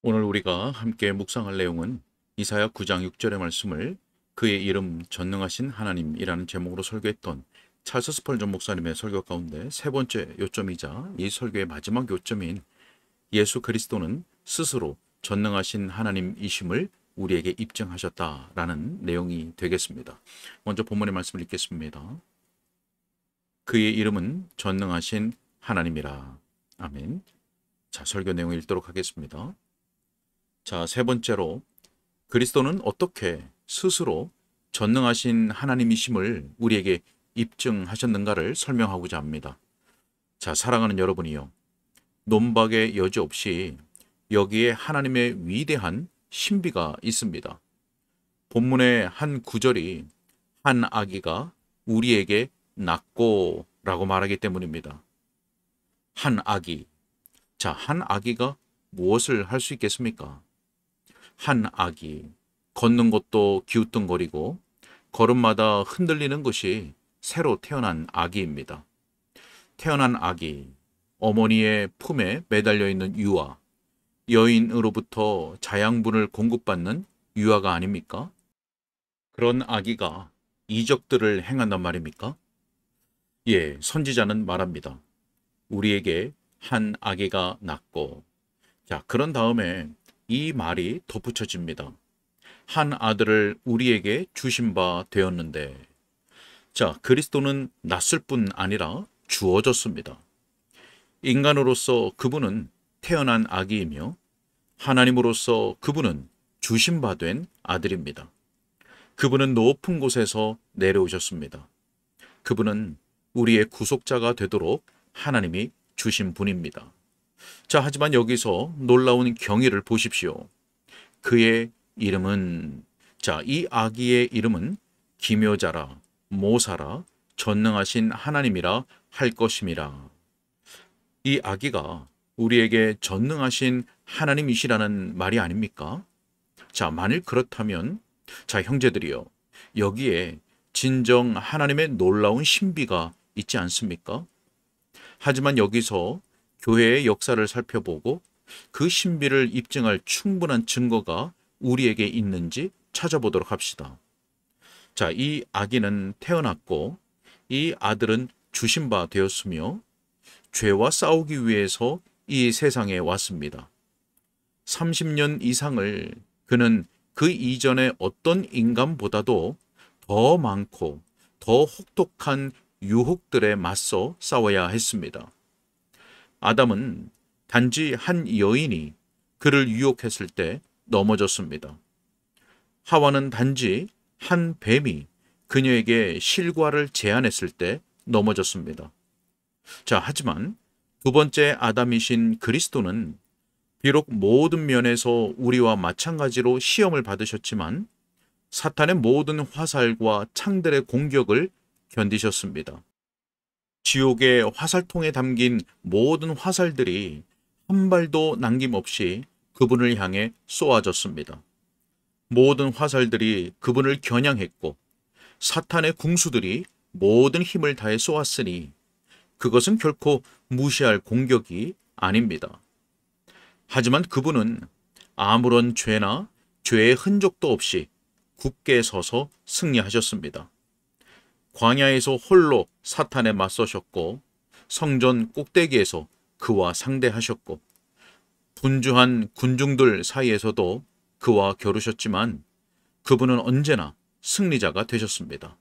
오늘 우리가 함께 묵상할 내용은 이사야 9장 6절의 말씀을 그의 이름 전능하신 하나님이라는 제목으로 설교했던 찰스 스펄전 목사님의 설교 가운데 세 번째 요점이자 이 설교의 마지막 요점인 예수 그리스도는 스스로 전능하신 하나님이심을 우리에게 입증하셨다라는 내용이 되겠습니다. 먼저 본문의 말씀을 읽겠습니다. 그의 이름은 전능하신 하나님이라. 아멘. 자, 설교 내용을 읽도록 하겠습니다. 자, 세 번째로 그리스도는 어떻게 스스로 전능하신 하나님이심을 우리에게 입증하셨는가를 설명하고자 합니다. 자, 사랑하는 여러분이요. 논박의 여지 없이 여기에 하나님의 위대한 신비가 있습니다. 본문의 한 구절이 한 아기가 우리에게 낳고 라고 말하기 때문입니다. 한 아기. 자, 한 아기가 무엇을 할 수 있겠습니까? 한 아기, 걷는 것도 기우뚱거리고 걸음마다 흔들리는 것이 새로 태어난 아기입니다. 태어난 아기, 어머니의 품에 매달려 있는 유아, 여인으로부터 자양분을 공급받는 유아가 아닙니까? 그런 아기가 이적들을 행한단 말입니까? 예, 선지자는 말합니다. 우리에게 한 아기가 낳고, 자, 그런 다음에 이 말이 덧붙여집니다. 한 아들을 우리에게 주신 바 되었는데, 자, 그리스도는 낳았을 뿐 아니라 주어졌습니다. 인간으로서 그분은 태어난 아기이며 하나님으로서 그분은 주신 바 된 아들입니다. 그분은 높은 곳에서 내려오셨습니다. 그분은 우리의 구속자가 되도록 하나님이 주신 분입니다. 자, 하지만 여기서 놀라운 경위를 보십시오. 그의 이름은, 자, 이 아기의 이름은 기묘자라, 모사라, 전능하신 하나님이라 할 것임이라. 이 아기가 우리에게 전능하신 하나님이시라는 말이 아닙니까? 자, 만일 그렇다면, 자, 형제들이요, 여기에 진정 하나님의 놀라운 신비가 있지 않습니까? 하지만 여기서 교회의 역사를 살펴보고 그 신비를 입증할 충분한 증거가 우리에게 있는지 찾아보도록 합시다. 자, 이 아기는 태어났고 이 아들은 주신 바 되었으며 죄와 싸우기 위해서 이 세상에 왔습니다. 30년 이상을 그는 그 이전의 어떤 인간보다도 더 많고 더 혹독한 유혹들에 맞서 싸워야 했습니다. 아담은 단지 한 여인이 그를 유혹했을 때 넘어졌습니다. 하와는 단지 한 뱀이 그녀에게 실과를 제안했을 때 넘어졌습니다. 자, 하지만 두 번째 아담이신 그리스도는 비록 모든 면에서 우리와 마찬가지로 시험을 받으셨지만 사탄의 모든 화살과 창들의 공격을 견디셨습니다. 지옥의 화살통에 담긴 모든 화살들이 한 발도 남김없이 그분을 향해 쏘아졌습니다. 모든 화살들이 그분을 겨냥했고 사탄의 궁수들이 모든 힘을 다해 쏘았으니 그것은 결코 무시할 공격이 아닙니다. 하지만 그분은 아무런 죄나 죄의 흔적도 없이 굳게 서서 승리하셨습니다. 광야에서 홀로 사탄에 맞서셨고 성전 꼭대기에서 그와 상대하셨고 분주한 군중들 사이에서도 그와 겨루셨지만 그분은 언제나 승리자가 되셨습니다.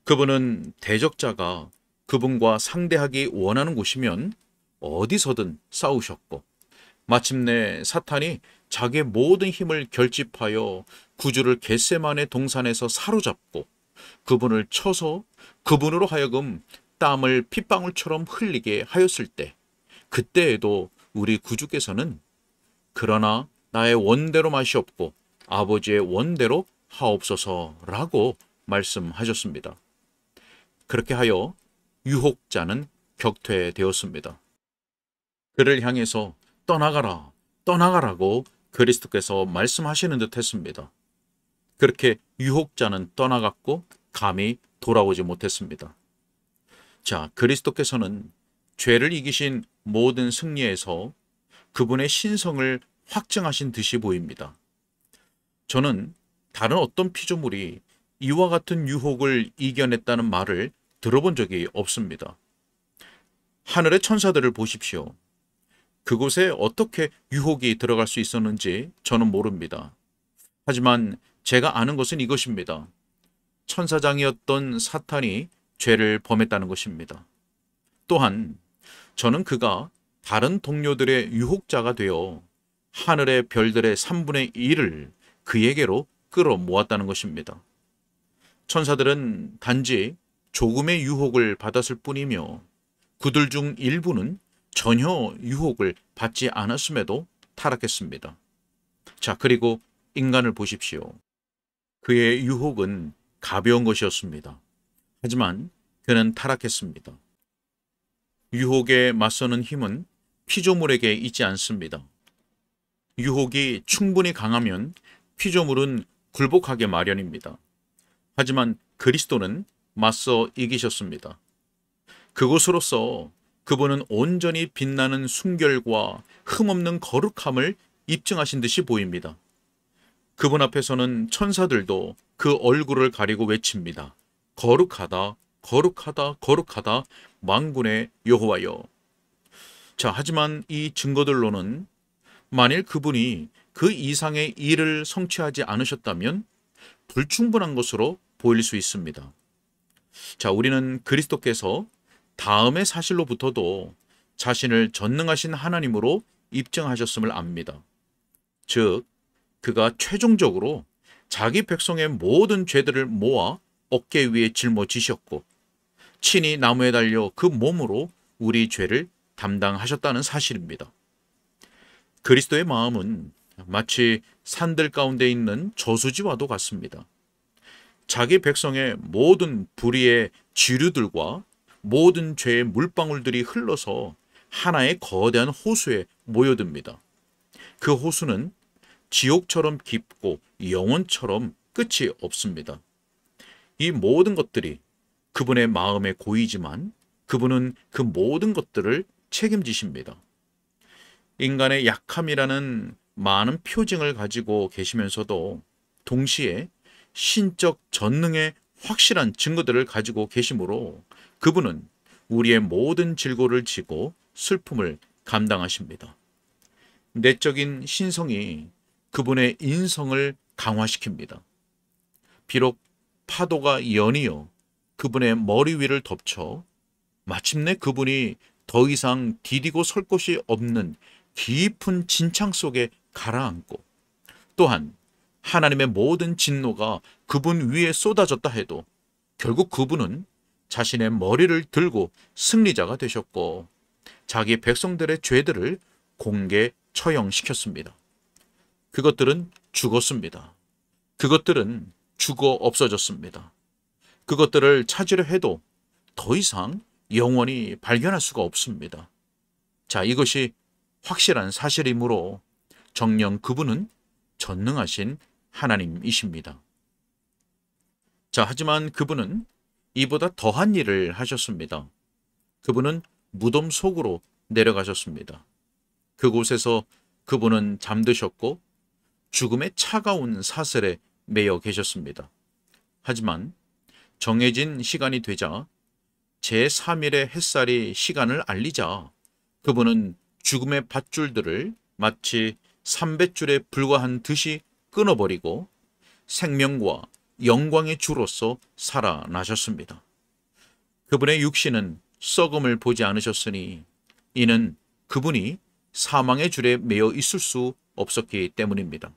그분은 대적자가 그분과 상대하기 원하는 곳이면 어디서든 싸우셨고 마침내 사탄이 자기의 모든 힘을 결집하여 구주를 겟세마네 동산에서 사로잡고 그분을 쳐서 그분으로 하여금 땀을 핏방울처럼 흘리게 하였을 때 그때에도 우리 구주께서는 그러나 나의 원대로 마시옵고 아버지의 원대로 하옵소서라고 말씀하셨습니다. 그렇게 하여 유혹자는 격퇴되었습니다. 그를 향해서 떠나가라, 떠나가라고 그리스도께서 말씀하시는 듯 했습니다. 그렇게 유혹자는 떠나갔고 감히 돌아오지 못했습니다. 자, 그리스도께서는 죄를 이기신 모든 승리에서 그분의 신성을 확증하신 듯이 보입니다. 저는 다른 어떤 피조물이 이와 같은 유혹을 이겨냈다는 말을 들어본 적이 없습니다. 하늘의 천사들을 보십시오. 그곳에 어떻게 유혹이 들어갈 수 있었는지 저는 모릅니다. 하지만 제가 아는 것은 이것입니다. 천사장이었던 사탄이 죄를 범했다는 것입니다. 또한 저는 그가 다른 동료들의 유혹자가 되어 하늘의 별들의 3분의 1을 그에게로 끌어모았다는 것입니다. 천사들은 단지 조금의 유혹을 받았을 뿐이며 그들 중 일부는 전혀 유혹을 받지 않았음에도 타락했습니다. 자, 그리고 인간을 보십시오. 그의 유혹은 가벼운 것이었습니다. 하지만 그는 타락했습니다. 유혹에 맞서는 힘은 피조물에게 있지 않습니다. 유혹이 충분히 강하면 피조물은 굴복하게 마련입니다. 하지만 그리스도는 맞서 이기셨습니다. 그것으로서 그분은 온전히 빛나는 순결과 흠없는 거룩함을 입증하신 듯이 보입니다. 그분 앞에서는 천사들도 그 얼굴을 가리고 외칩니다. 거룩하다, 거룩하다, 거룩하다, 만군의 여호와여. 자, 하지만 이 증거들로는 만일 그분이 그 이상의 일을 성취하지 않으셨다면 불충분한 것으로 보일 수 있습니다. 자, 우리는 그리스도께서 다음의 사실로부터도 자신을 전능하신 하나님으로 입증하셨음을 압니다. 즉, 그가 최종적으로 자기 백성의 모든 죄들을 모아 어깨 위에 짊어지셨고 친히 나무에 달려 그 몸으로 우리 죄를 담당하셨다는 사실입니다. 그리스도의 마음은 마치 산들 가운데 있는 저수지와도 같습니다. 자기 백성의 모든 불의의 지류들과 모든 죄의 물방울들이 흘러서 하나의 거대한 호수에 모여듭니다. 그 호수는 지옥처럼 깊고 영혼처럼 끝이 없습니다. 이 모든 것들이 그분의 마음에 고이지만 그분은 그 모든 것들을 책임지십니다. 인간의 약함이라는 많은 표징을 가지고 계시면서도 동시에 신적 전능의 확실한 증거들을 가지고 계시므로 그분은 우리의 모든 질고를 지고 슬픔을 감당하십니다. 내적인 신성이 그분의 인성을 강화시킵니다. 비록 파도가 연이어 그분의 머리 위를 덮쳐 마침내 그분이 더 이상 디디고 설 곳이 없는 깊은 진창 속에 가라앉고 또한 하나님의 모든 진노가 그분 위에 쏟아졌다 해도 결국 그분은 자신의 머리를 들고 승리자가 되셨고 자기 백성들의 죄들을 공개 처형시켰습니다. 그것들은 죽었습니다. 그것들은 죽어 없어졌습니다. 그것들을 찾으려 해도 더 이상 영원히 발견할 수가 없습니다. 자, 이것이 확실한 사실이므로 정녕 그분은 전능하신 하나님이십니다. 자, 하지만 그분은 이보다 더한 일을 하셨습니다. 그분은 무덤 속으로 내려가셨습니다. 그곳에서 그분은 잠드셨고 죽음의 차가운 사슬에 매여 계셨습니다. 하지만 정해진 시간이 되자 제3일의 햇살이 시간을 알리자 그분은 죽음의 밧줄들을 마치 삼뱃줄에 불과한 듯이 끊어버리고 생명과 영광의 주로서 살아나셨습니다. 그분의 육신은 썩음을 보지 않으셨으니 이는 그분이 사망의 줄에 매여 있을 수 없었기 때문입니다.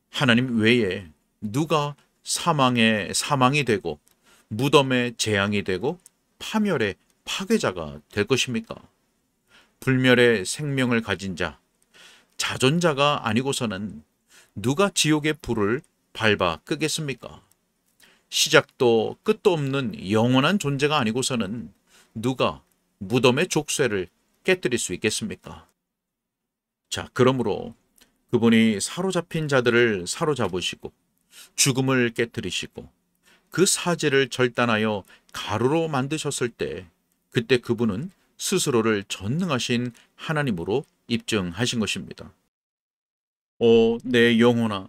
하나님 외에 누가 사망이 되고 무덤의 재앙이 되고 파멸의 파괴자가 될 것입니까? 불멸의 생명을 가진 자, 자존자가 아니고서는 누가 지옥의 불을 밟아 끄겠습니까? 시작도 끝도 없는 영원한 존재가 아니고서는 누가 무덤의 족쇄를 깨뜨릴 수 있겠습니까? 자, 그러므로 그분이 사로잡힌 자들을 사로잡으시고 죽음을 깨뜨리시고 그 사제를 절단하여 가루로 만드셨을 때 그때 그분은 스스로를 전능하신 하나님으로 입증하신 것입니다. 내 영혼아,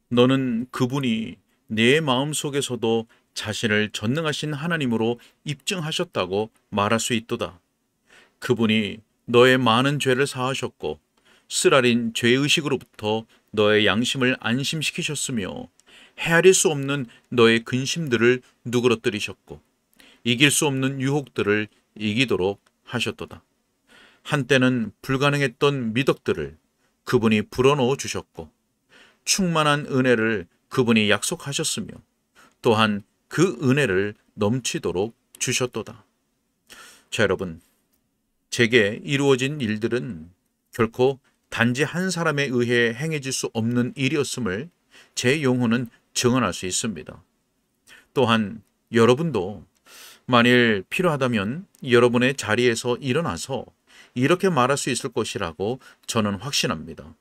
너는 그분이 내 마음속에서도 자신을 전능하신 하나님으로 입증하셨다고 말할 수 있도다. 그분이 너의 많은 죄를 사하셨고 쓰라린 죄의식으로부터 너의 양심을 안심시키셨으며 헤아릴 수 없는 너의 근심들을 누그러뜨리셨고 이길 수 없는 유혹들을 이기도록 하셨도다. 한때는 불가능했던 미덕들을 그분이 불어넣어 주셨고 충만한 은혜를 그분이 약속하셨으며 또한 그 은혜를 넘치도록 주셨도다. 자, 여러분, 제게 이루어진 일들은 결코 단지 한 사람에 의해 행해질 수 없는 일이었음을 제 영혼은 증언할 수 있습니다. 또한 여러분도 만일 필요하다면 여러분의 자리에서 일어나서 이렇게 말할 수 있을 것이라고 저는 확신합니다.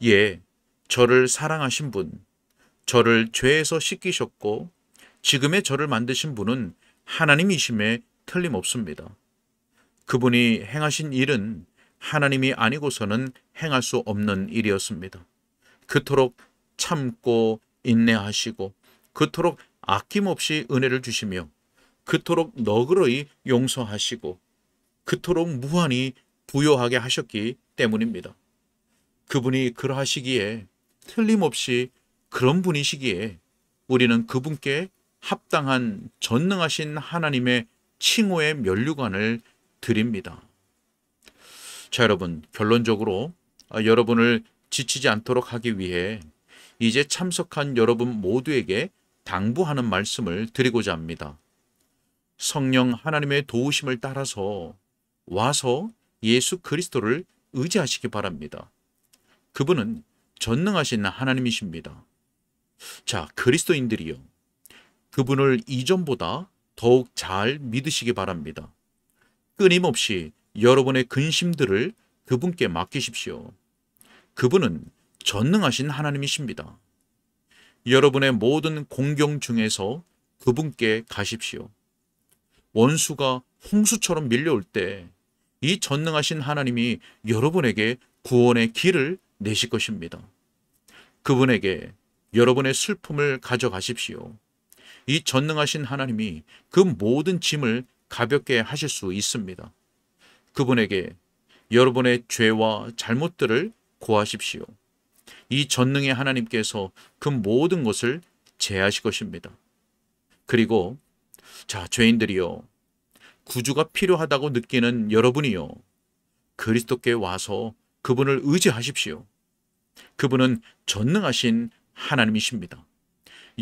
예, 저를 사랑하신 분, 저를 죄에서 씻기셨고 지금의 저를 만드신 분은 하나님이심에 틀림없습니다. 그분이 행하신 일은 하나님이 아니고서는 행할 수 없는 일이었습니다. 그토록 참고 인내하시고 그토록 아낌없이 은혜를 주시며 그토록 너그러이 용서하시고 그토록 무한히 부요하게 하셨기 때문입니다. 그분이 그러하시기에 틀림없이 그런 분이시기에 우리는 그분께 합당한 전능하신 하나님의 칭호의 면류관을 드립니다. 자, 여러분, 결론적으로 여러분을 지치지 않도록 하기 위해 이제 참석한 여러분 모두에게 당부하는 말씀을 드리고자 합니다. 성령 하나님의 도우심을 따라서 와서 예수 그리스도를 의지하시기 바랍니다. 그분은 전능하신 하나님이십니다. 자, 그리스도인들이요, 그분을 이전보다 더욱 잘 믿으시기 바랍니다. 끊임없이 여러분의 근심들을 그분께 맡기십시오. 그분은 전능하신 하나님이십니다. 여러분의 모든 공경 중에서 그분께 가십시오. 원수가 홍수처럼 밀려올 때 이 전능하신 하나님이 여러분에게 구원의 길을 내실 것입니다. 그분에게 여러분의 슬픔을 가져가십시오. 이 전능하신 하나님이 그 모든 짐을 가볍게 하실 수 있습니다. 그분에게 여러분의 죄와 잘못들을 고하십시오. 이 전능의 하나님께서 그 모든 것을 제하실 것입니다. 그리고 자, 죄인들이요, 구주가 필요하다고 느끼는 여러분이요, 그리스도께 와서 그분을 의지하십시오. 그분은 전능하신 하나님이십니다.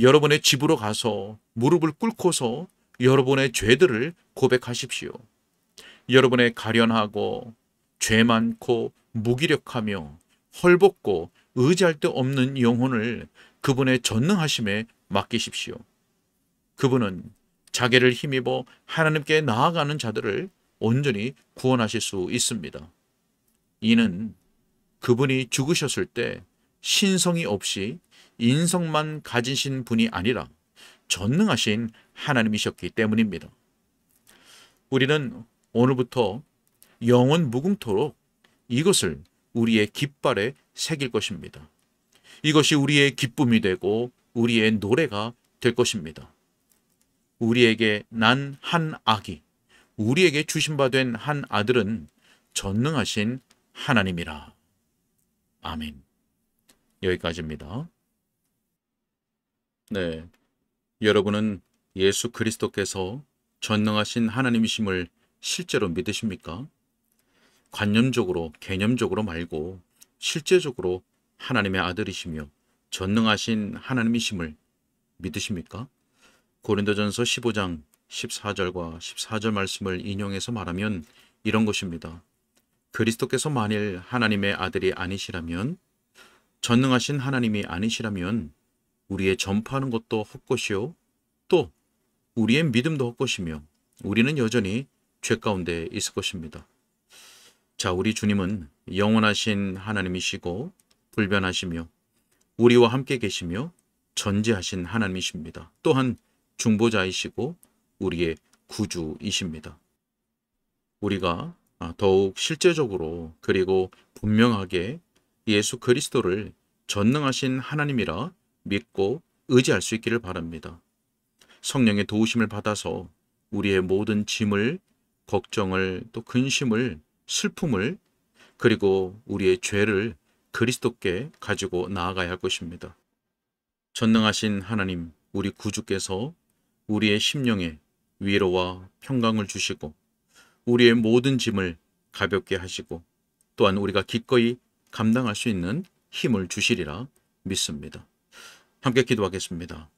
여러분의 집으로 가서 무릎을 꿇고서 여러분의 죄들을 고백하십시오. 여러분의 가련하고 죄 많고 무기력하며 헐벗고 의지할 데 없는 영혼을 그분의 전능하심에 맡기십시오. 그분은 자기를 힘입어 하나님께 나아가는 자들을 온전히 구원하실 수 있습니다. 이는 그분이 죽으셨을 때 신성이 없이 인성만 가지신 분이 아니라 전능하신 하나님이셨기 때문입니다. 우리는 오늘부터 영원 무궁토록 이것을 우리의 깃발에 새길 것입니다. 이것이 우리의 기쁨이 되고 우리의 노래가 될 것입니다. 우리에게 난 한 아기, 우리에게 주신 바 된 한 아들은 전능하신 하나님이라. 아멘. 여기까지입니다. 네, 여러분은 예수 그리스도께서 전능하신 하나님이심을 실제로 믿으십니까? 관념적으로, 개념적으로 말고 실제적으로 하나님의 아들이시며 전능하신 하나님이심을 믿으십니까? 고린도전서 15장 14절과 14절 말씀을 인용해서 말하면 이런 것입니다. 그리스도께서 만일 하나님의 아들이 아니시라면, 전능하신 하나님이 아니시라면 우리의 전파하는 것도 헛것이요 또 우리의 믿음도 헛것이며 우리는 여전히 죄 가운데 있을 것입니다. 자, 우리 주님은 영원하신 하나님이시고 불변하시며 우리와 함께 계시며 전지하신 하나님이십니다. 또한 중보자이시고 우리의 구주이십니다. 우리가 더욱 실제적으로 그리고 분명하게 예수 그리스도를 전능하신 하나님이라 믿고 의지할 수 있기를 바랍니다. 성령의 도우심을 받아서 우리의 모든 짐을, 걱정을, 또 근심을, 슬픔을, 그리고 우리의 죄를 그리스도께 가지고 나아가야 할 것입니다. 전능하신 하나님, 우리 구주께서 우리의 심령에 위로와 평강을 주시고 우리의 모든 짐을 가볍게 하시고 또한 우리가 기꺼이 감당할 수 있는 힘을 주시리라 믿습니다. 함께 기도하겠습니다.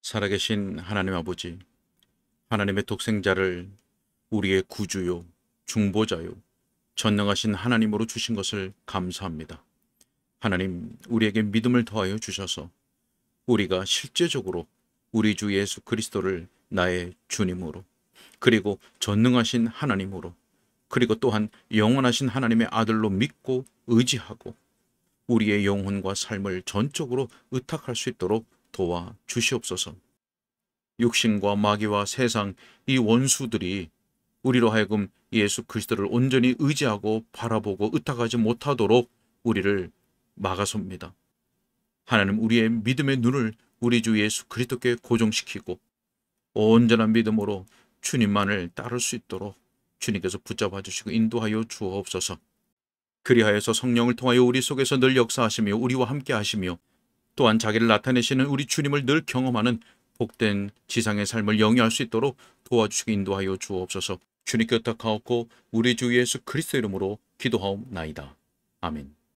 살아계신 하나님 아버지, 하나님의 독생자를 우리의 구주요, 중보자요, 전능하신 하나님으로 주신 것을 감사합니다. 하나님, 우리에게 믿음을 더하여 주셔서 우리가 실제적으로 우리 주 예수 그리스도를 나의 주님으로, 그리고 전능하신 하나님으로, 그리고 또한 영원하신 하나님의 아들로 믿고 의지하고 우리의 영혼과 삶을 전적으로 의탁할 수 있도록 도와 주시옵소서. 육신과 마귀와 세상, 이 원수들이 우리로 하여금 예수 그리스도를 온전히 의지하고 바라보고 의탁하지 못하도록 우리를 막아섭니다. 하나님, 우리의 믿음의 눈을 우리 주 예수 그리스도께 고정시키고 온전한 믿음으로 주님만을 따를 수 있도록 주님께서 붙잡아 주시고 인도하여 주옵소서. 그리하여서 성령을 통하여 우리 속에서 늘 역사하시며 우리와 함께 하시며 또한 자기를 나타내시는 우리 주님을 늘 경험하는 복된 지상의 삶을 영위할 수 있도록 도와주시고 인도하여 주옵소서. 주님께 의탁하옵고 우리 주 예수 그리스도 이름으로 기도하옵나이다. 아멘.